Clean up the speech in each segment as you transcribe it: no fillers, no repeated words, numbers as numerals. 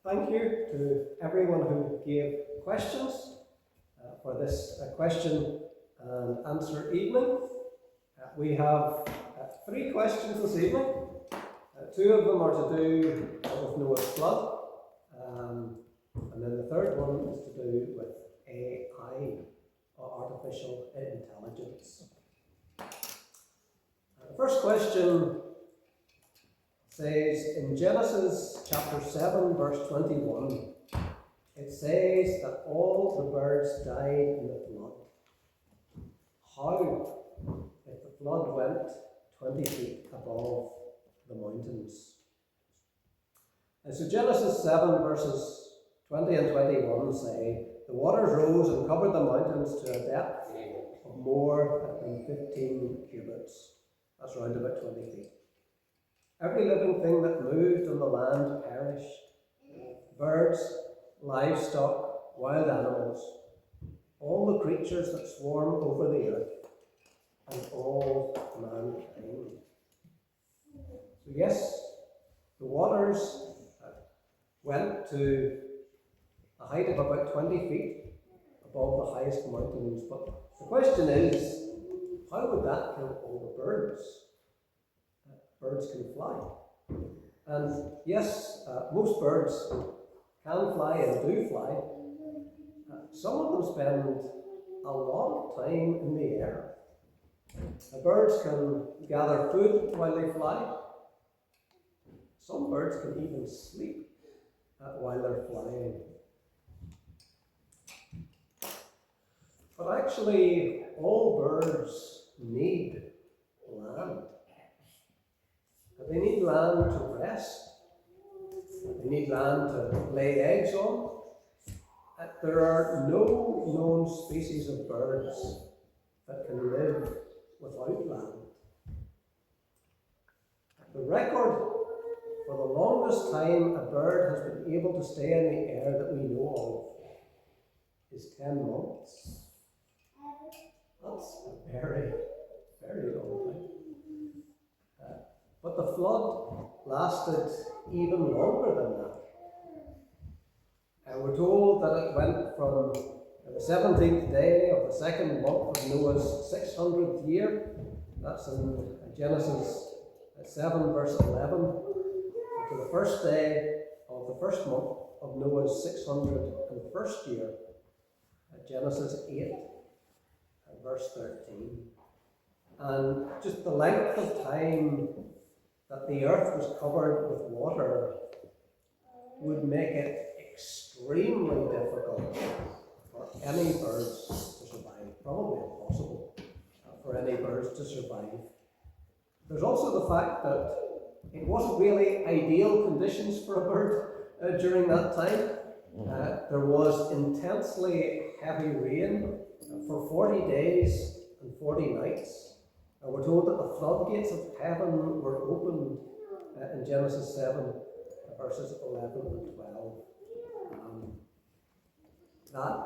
Thank you to everyone who gave questions for this question and answer evening. We have 3 questions this evening. 2 of them are to do with Noah's flood, and then the third one is to do with AI, or artificial intelligence. The first question says in Genesis chapter 7 verse 21, it says that all the birds died in the flood. How, if the flood went 20 feet above the mountains? And so Genesis 7 verses 20 and 21 say, the waters rose and covered the mountains to a depth of more than 15 cubits. That's around about 20 feet. Every living thing that moved on the land perished. Birds, livestock, wild animals, all the creatures that swarm over the earth, and all mankind. So yes, the waters went to a height of about 20 feet above the highest mountains. But the question is, how would that kill all the birds? Birds can fly. And yes, most birds can fly and do fly. Some of them spend a lot of time in the air. Birds can gather food while they fly. Some birds can even sleep while they're flying. But actually, all birds need land. They need land to rest. They need land to lay eggs on. There are no known species of birds that can live without land. The record for the longest time a bird has been able to stay in the air that we know of is 10 months. That's a very, very long time. But the flood lasted even longer than that. And we're told that it went from the 17th day of the second month of Noah's 600th year, that's in Genesis 7 verse 11, to the first day of the first month of Noah's 601st year, Genesis 8 verse 13. And just the length of time that the earth was covered with water would make it extremely difficult for any birds to survive, probably impossible for any birds to survive. There's also the fact that it wasn't really ideal conditions for a bird during that time. There was intensely heavy rain for 40 days and 40 nights. We're told that the floodgates of heaven were opened in Genesis 7, verses 11 and 12. That,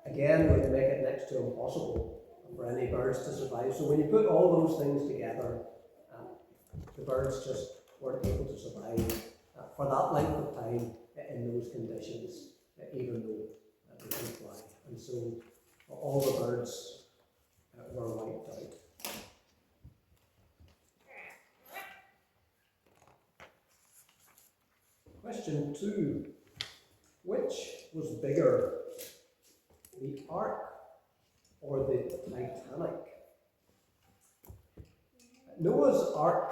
again, would make it next to impossible for any birds to survive. So when you put all those things together, the birds just weren't able to survive for that length of time in those conditions, even though they could fly. And so all the birds were wiped out. Question 2. Which was bigger, the Ark or the Titanic? Noah's Ark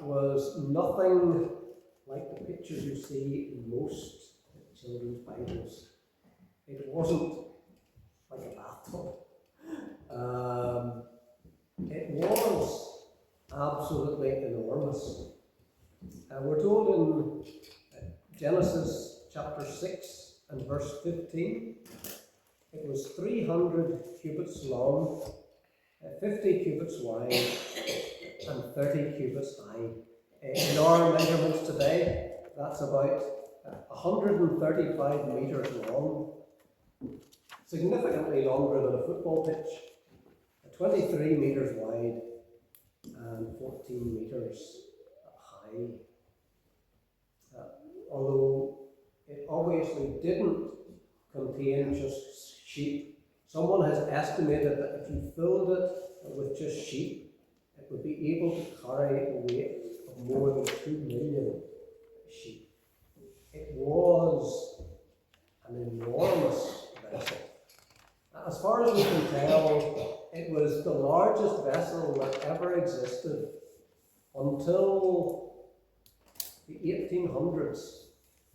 was nothing like the pictures you see in most children's Bibles. It wasn't like a bathtub. It was absolutely enormous. We're told in Genesis chapter 6 and verse 15, it was 300 cubits long, 50 cubits wide, and 30 cubits high. In our measurements today, that's about 135 meters long, significantly longer than a football pitch, 23 meters wide, and 14 meters high. Although obviously didn't contain just sheep. Someone has estimated that if you filled it with just sheep, it would be able to carry a weight of more than 2 million sheep. It was an enormous vessel. As far as we can tell, it was the largest vessel that ever existed until the 1800s,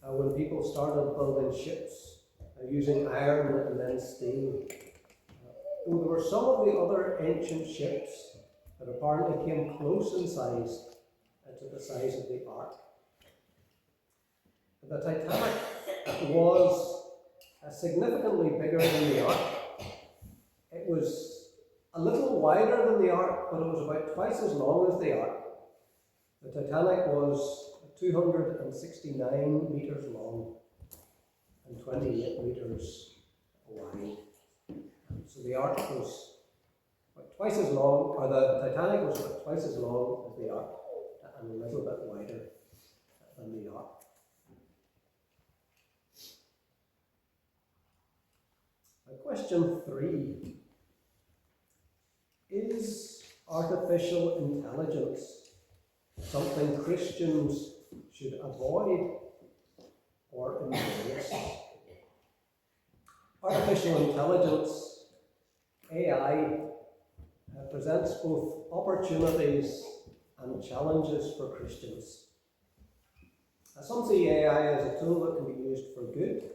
when people started building ships using iron and then steel. There were some of the other ancient ships that apparently came close in size to the size of the Ark. The Titanic was significantly bigger than the Ark. It was a little wider than the Ark, but it was about twice as long as the Ark. The Titanic was 269 metres long and 28 metres wide. So the Ark was about twice as long, or the Titanic was about twice as long as the Ark, and a little bit wider than the Ark. Question 3. Is artificial intelligence something Christians should avoid or embrace? Artificial intelligence, AI, presents both opportunities and challenges for Christians. Some see AI as a tool that can be used for good,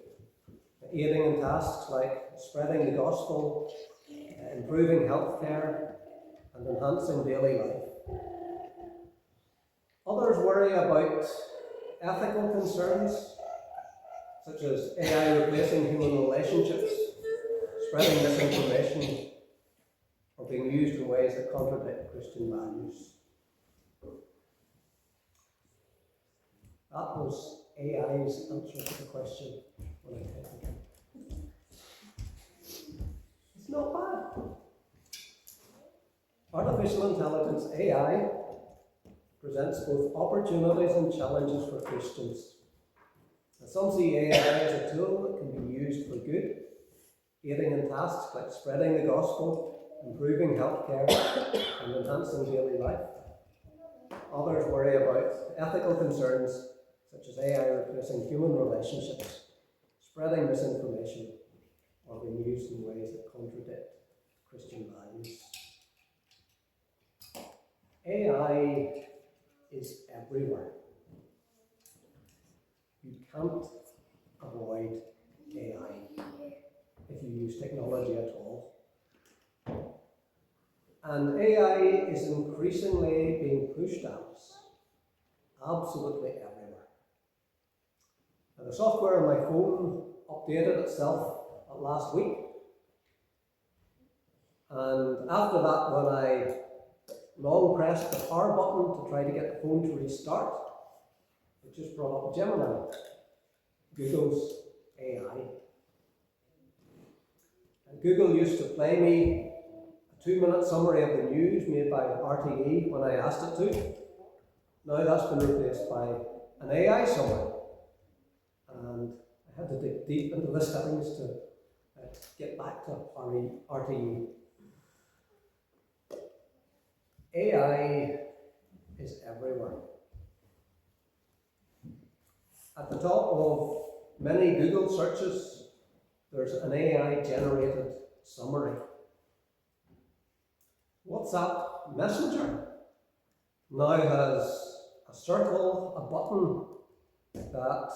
aiding in tasks like spreading the gospel, improving healthcare, and enhancing daily life. Others worry about ethical concerns, such as AI replacing human relationships, spreading misinformation, or being used in ways that contradict Christian values. That was AI's answer to the question when I typed it. It's not bad. Artificial intelligence, AI, presents both opportunities and challenges for Christians. Some see AI as a tool that can be used for good, aiding in tasks like spreading the gospel, improving healthcare, and enhancing daily life. Others worry about ethical concerns, such as AI replacing human relationships, spreading misinformation, or being used in ways that contradict Christian values. AI is everywhere. You can't avoid AI if you use technology at all. And AI is increasingly being pushed at us, absolutely everywhere. Now, the software on my phone updated itself last week, and after that, when I long pressed the power button to try to get the phone to restart, it just brought up Gemini, Google's AI. And Google used to play me a 2-minute summary of the news made by RTE when I asked it to. Now that's been replaced by an AI summary. And I had to dig deep into the settings to get back to RTE. AI is everywhere. At the top of many Google searches, there's an AI-generated summary. WhatsApp Messenger now has a circle, a button that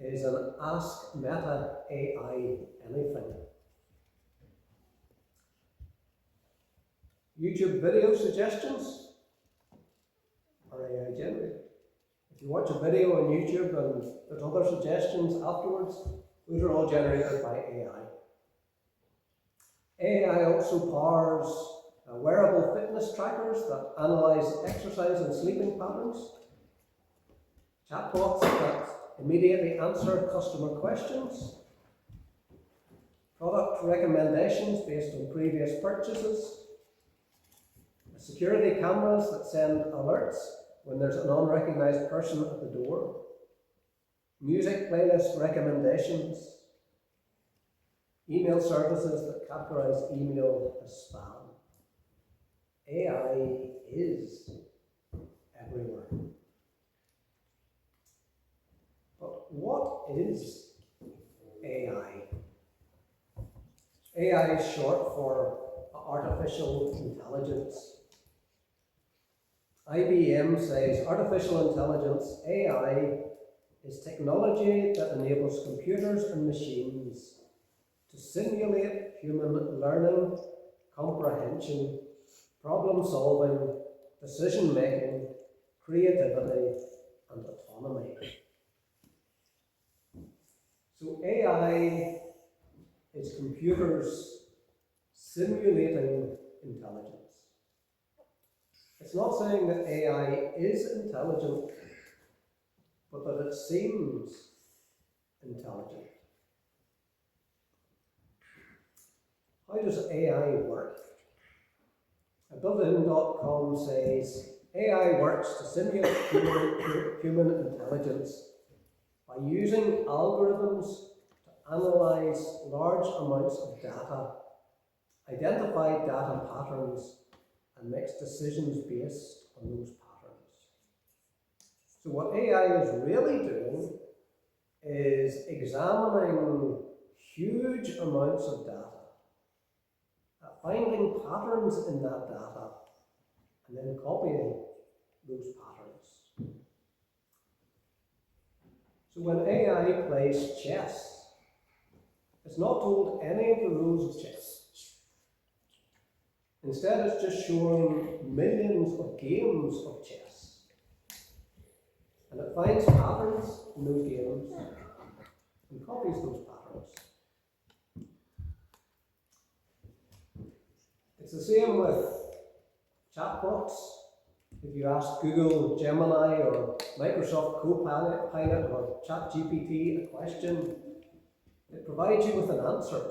is an Ask Meta AI anything. YouTube video suggestions are AI generated. If you watch a video on YouTube and there's other suggestions afterwards, those are all generated by AI. AI also powers wearable fitness trackers that analyze exercise and sleeping patterns, chatbots that immediately answer customer questions, product recommendations based on previous purchases, security cameras that send alerts when there's an unrecognized person at the door, music playlist recommendations, email services that categorize email as spam. AI is everywhere. But what is AI? AI is short for artificial intelligence. IBM says artificial intelligence, AI, is technology that enables computers and machines to simulate human learning, comprehension, problem solving, decision making, creativity, and autonomy. So AI is computers simulating intelligence. It's not saying that AI is intelligent, but that it seems intelligent. How does AI work? Builtin.com says AI works to simulate human intelligence by using algorithms to analyze large amounts of data, identify data patterns, and makes decisions based on those patterns. So what AI is really doing is examining huge amounts of data, finding patterns in that data, and then copying those patterns. So when AI plays chess, it's not told any of the rules of chess. Instead, it's just showing millions of games of chess. And it finds patterns in those games and copies those patterns. It's the same with chatbots. If you ask Google, Gemini, or Microsoft Copilot, or ChatGPT a question, it provides you with an answer.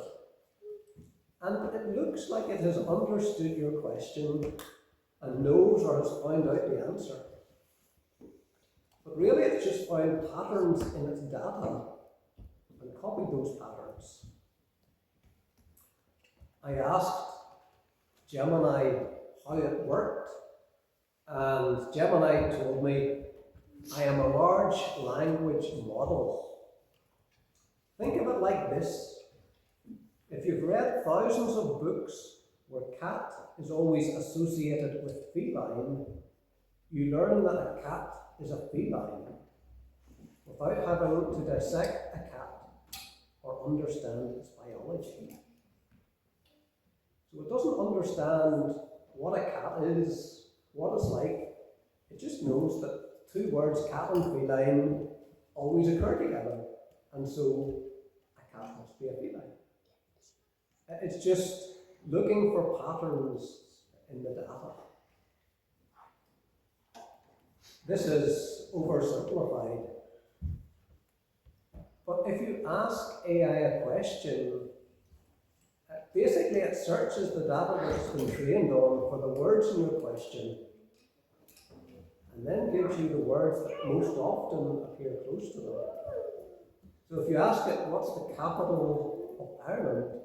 And it looks like it has understood your question and knows or has found out the answer. But really, it's just found patterns in its data and copied those patterns. I asked Gemini how it worked, and Gemini told me, I am a large language model. Think of it like this. If you've read thousands of books where cat is always associated with feline, you learn that a cat is a feline without having to dissect a cat or understand its biology. So it doesn't understand what a cat is, what it's like. It just knows that two words, cat and feline, always occur together. And so a cat must be a feline. It's just looking for patterns in the data. This is oversimplified. But if you ask AI a question, basically it searches the data that it's been trained on for the words in your question, and then gives you the words that most often appear close to them. So if you ask it, what's the capital of Ireland?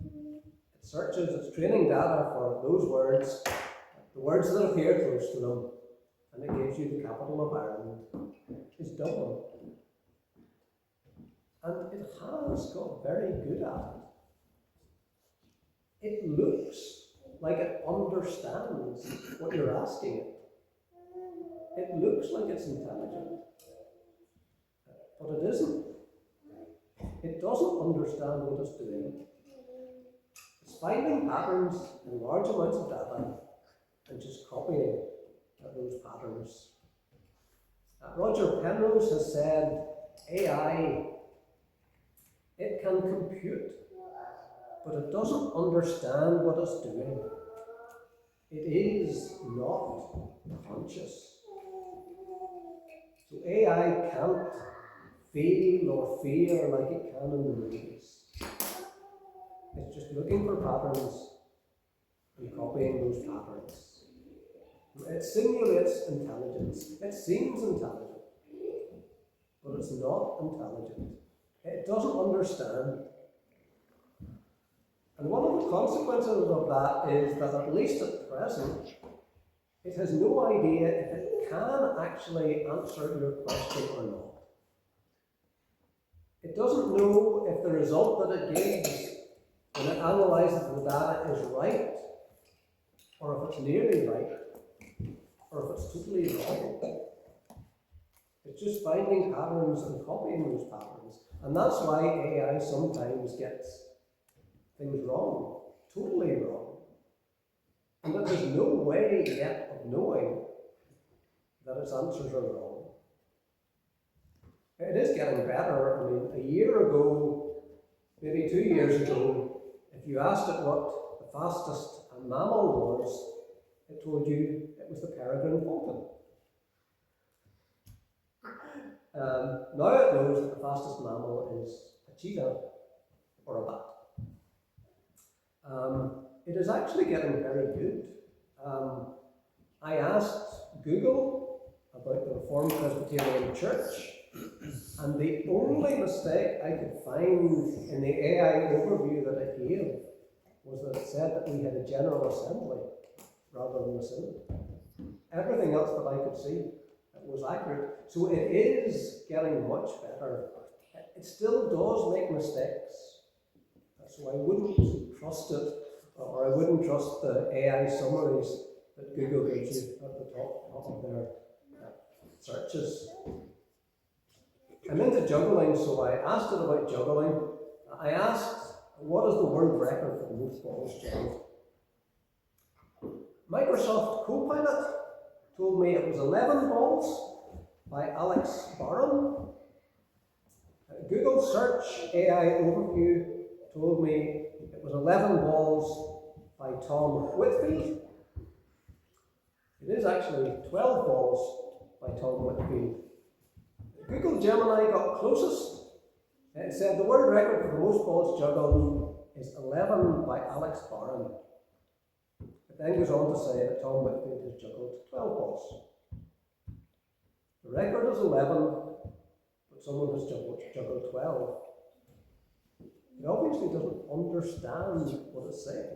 It searches its training data for those words, the words that appear close to them, and it gives you the capital of Ireland is Dublin. And it has got very good at it. It looks like it understands what you're asking it. It looks like it's intelligent, but it isn't. It doesn't understand what it's doing. It's finding patterns in large amounts of data and just copying those patterns. Roger Penrose has said AI, it can compute, but it doesn't understand what it's doing. It is not conscious. So AI can't feel or fear like it can in the movies. It's just looking for patterns and copying those patterns. It simulates intelligence. It seems intelligent. but it's not intelligent. It doesn't understand. And one of the consequences of that is that, at least at present, it has no idea if it can actually answer your question or not. It doesn't know if the result that it gives when it analyzes the data is right, or if it's nearly right, or if it's totally wrong. It's just finding patterns and copying those patterns. And that's why AI sometimes gets things wrong, totally wrong. And that there's no way yet of knowing that its answers are wrong. It is getting better. I mean, a year ago, maybe 2 years ago, if you asked it what the fastest mammal was, it told you it was the peregrine falcon. Now it knows that the fastest mammal is a cheetah or a bat. It is actually getting very good. I asked Google about the Reformed Presbyterian Church, and the only mistake I could find in the AI overview that it gave was that it said that we had a General Assembly rather than a synod. Everything else that I could see was accurate. So it is getting much better. It still does make mistakes. So I wouldn't trust it, or I wouldn't trust the AI summaries that Google gives you at the top of their searches. I'm into juggling, so I asked it about juggling. I asked, what is the world record for the most balls juggled? Microsoft Copilot told me it was 11 balls by Alex Barron. Google Search AI Overview told me it was 11 balls by Tom Whitfield. It is actually 12 balls by Tom Whitfield. Google Gemini got closest. It said the world record for the most balls juggled is 11 by Alex Barron. It then goes on to say that Tom Whitfield has juggled 12 balls. The record is 11, but someone has juggled 12. It obviously doesn't understand what it's saying.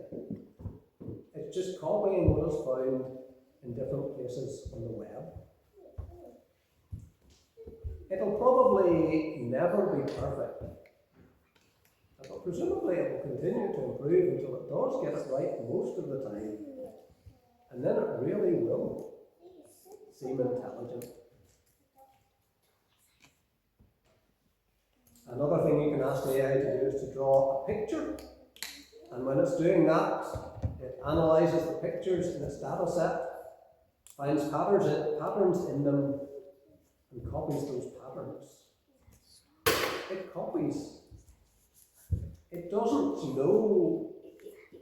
It's just copying what is found in different places on the web. It'll probably never be perfect, but presumably it will continue to improve until it does get it right most of the time, and then it really will seem intelligent. Another thing you can ask AI to do is to draw a picture, and when it's doing that, it analyzes the pictures in its data set, finds patterns in them, and copies those patterns. It copies. It doesn't know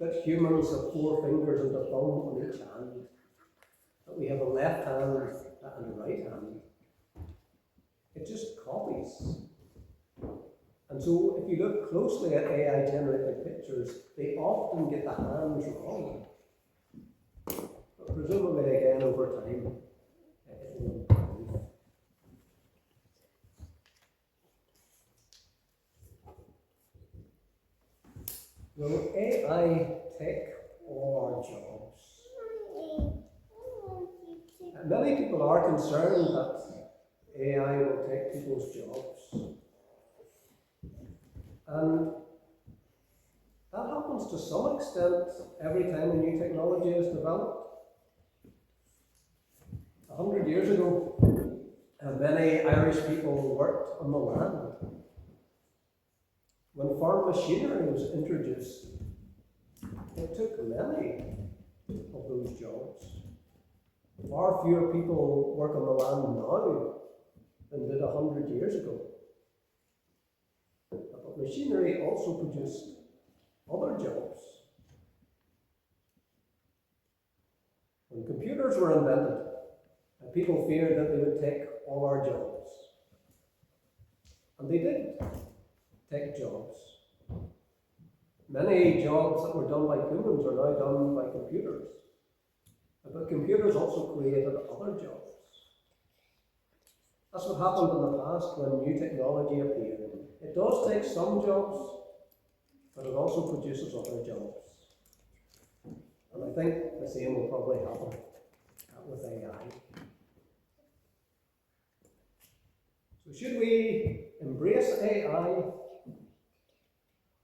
that humans have 4 fingers and a thumb on each hand, that we have a left hand and a right hand. It just copies. And so if you look closely at AI generated pictures, they often get the hands wrong. But presumably again over time, it will improve. Will AI take all our jobs? Many people are concerned that AI will take people's jobs. And that happens to some extent every time a new technology is developed. 100 years ago, many Irish people worked on the land. When farm machinery was introduced, it took many of those jobs. Far fewer people work on the land now than did 100 years ago. But machinery also produced other jobs. When computers were invented, people feared that they would take all our jobs. And they did take jobs. Many jobs that were done by humans are now done by computers. But computers also created other jobs. That's what happened in the past when new technology appeared. It does take some jobs, but it also produces other jobs. And I think the same will probably happen with AI. So should we embrace AI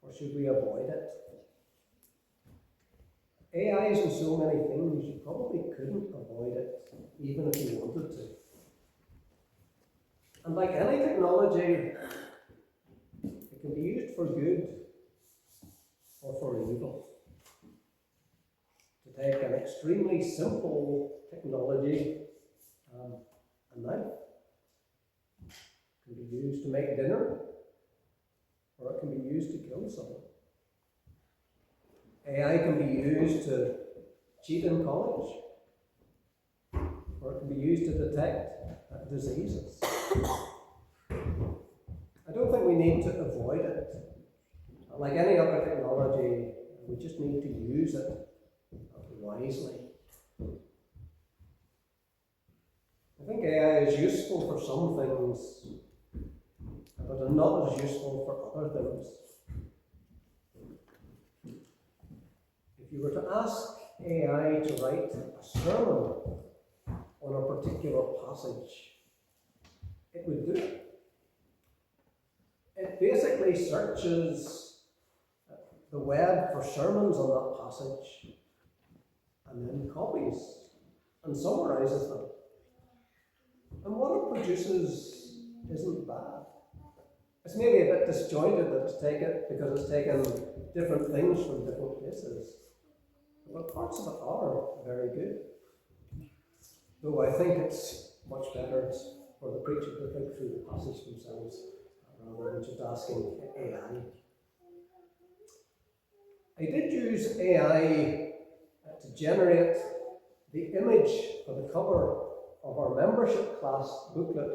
or should we avoid it? AI is in so many things, you probably couldn't avoid it, even if you wanted to. And like any technology, it can be used for good or for evil. To take an extremely simple technology, a knife, can be used to make dinner, or it can be used to kill someone. AI can be used to cheat in college, or it can be used to detect diseases. I don't think we need to avoid it. Like any other technology, we just need to use it wisely. I think AI is useful for some things, but not as useful for other things. If you were to ask AI to write a sermon on a particular passage, it would do it. It basically searches the web for sermons on that passage and then copies and summarizes them. And what it produces isn't bad. It's maybe a bit disjointed because it's taken different things from different places. But parts of it are very good. Though I think it's much better for the preacher to think through the passage themselves rather than just asking AI. I did use AI to generate the image for the cover of our membership class booklet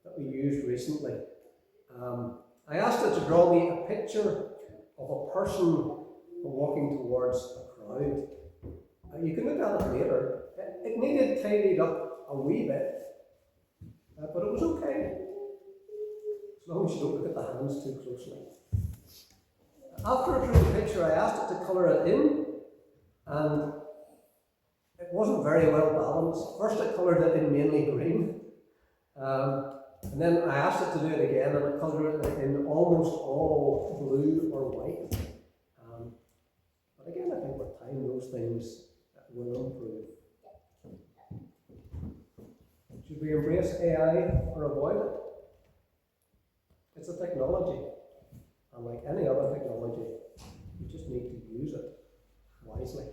that we used recently. I asked it to draw me a picture of a person walking towards a crowd. You can look at it later. It needed tidied up a wee bit, but it was okay, as long as you don't look at the hands too closely. After I drew the picture, I asked it to colour it in, and it wasn't very well balanced. First it coloured it in mainly green, and then I asked it to do it again, and it coloured it in almost all blue or white. But again, I think with time those things will improve. Should we embrace AI or avoid it? It's a technology, and like any other technology, you just need to use it wisely.